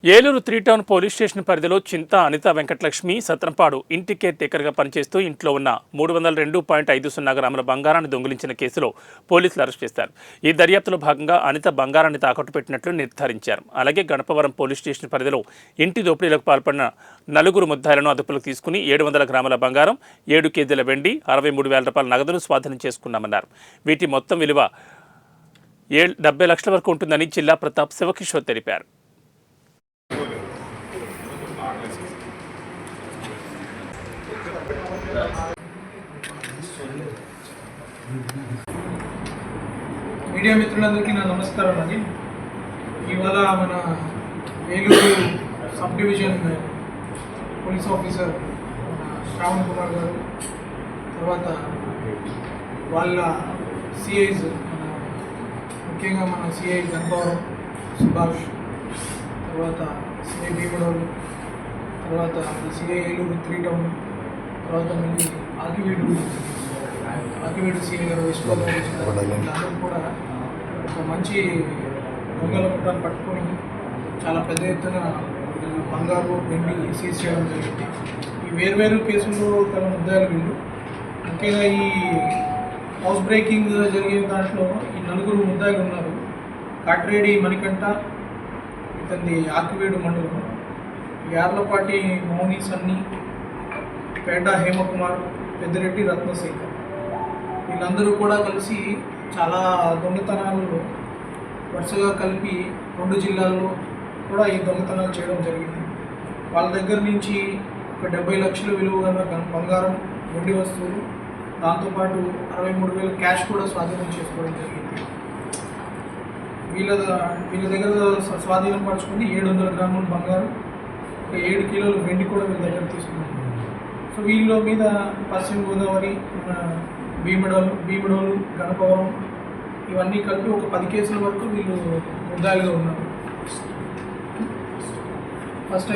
Eluru 3 town police station పరిధిలో చింత అనిత వెంకటలక్ష్మి సత్రంపాడు ఇంటి కేర్ టేకర్గా పనిచేస్తూ ఇంట్లో ఉన్న 302.50 గ్రాముల బంగారాన్ని దొంగిలించిన కేసులో పోలీసులు అరెస్ట్ చేశారు. ఈ దర్యాప్తులో భాగంగా అనిత బంగారాన్ని తాకట్టు పెట్టినట్లు నిర్ధారించారు. అలాగే గణపవరం పోలీస్ స్టేషన్ పరిధిలో ఇంటి దోపిడీలకు పాల్పడిన 4 ముద్దాయిలను అదుపులోకి తీసుకుని 700 గ్రాముల బంగారం, 7 కేజీల వెండి, 63,000 రూపాయల నగదును స్వాధీనం చేసుకున్నామన్నారు. వీటి మొత్తం విలువ 70 లక్షల వరకు ఉంటుందని జిల్లా ప్రతాప్ శివకిషోర్ తెలిపారు. మీడియా మిత్రులందరికీ నా నమస్కారం అండి. ఇవాళ మన Eluru sub division police officer Shravan Kumar గారు, తర్వాత వాళ్ళ సిఐస్, ముఖ్యంగా మన సిఐ గణపవరం సుభాష్, తర్వాత సిఐ భీమడోలు, తర్వాత సిఐ ఏలూరు 3 టౌన్, తర్వాత మళ్ళీ ఆకివీడు సిఐ గారు వెస్ట్ గోదావరి అందరూ కూడా ఒక మంచి దొంగల ముఠాన్ని పట్టుకొని చాలా పెద్ద ఎత్తున బంగారు, వెండి సీజ్ చేయడం జరిగింది. ఈ వేర్వేరు కేసుల్లో గల ముద్దాయిలు వీళ్ళు. ముఖ్యంగా ఈ హౌస్ బ్రేకింగ్ జరిగిన దాంట్లో ఈ 4 ముద్దాయిలు ఉన్నారు. కాట్రేడి మణికంఠ, ఇతని ఆకివీడు మండలం, యార్లపాటి మౌని సన్ని, పేట హేమకుమార్, పెద్దిరెడ్డి రత్నశేఖర్, వీళ్ళందరూ కూడా కలిసి చాలా దొంగతనాలు వరుసగా కలిపి 2 జిల్లాల్లో కూడా ఈ దొంగతనాలు చేయడం జరిగింది. వాళ్ళ దగ్గర నుంచి ఒక 70 లక్షల విలువ గల బంగారం, వెండి వస్తువులు, దాంతోపాటు 63,000 క్యాష్ కూడా స్వాధీనం చేసుకోవడం జరిగింది. వీళ్ళ దగ్గర స్వాధీనం పరుచుకుని 700 గ్రాముల బంగారం, ఒక 7 కిలోల వెండి కూడా వీళ్ళ దగ్గర తీసుకున్నారు. సో వీళ్ళ మీద పశ్చిమ గోదావరి, భీమడోలు, గణపవరం ఇవన్నీ కలిపి ఒక 10 కేసుల వరకు వీళ్ళు ముద్దాయిలుగా ఉన్నారు. ఫస్ట్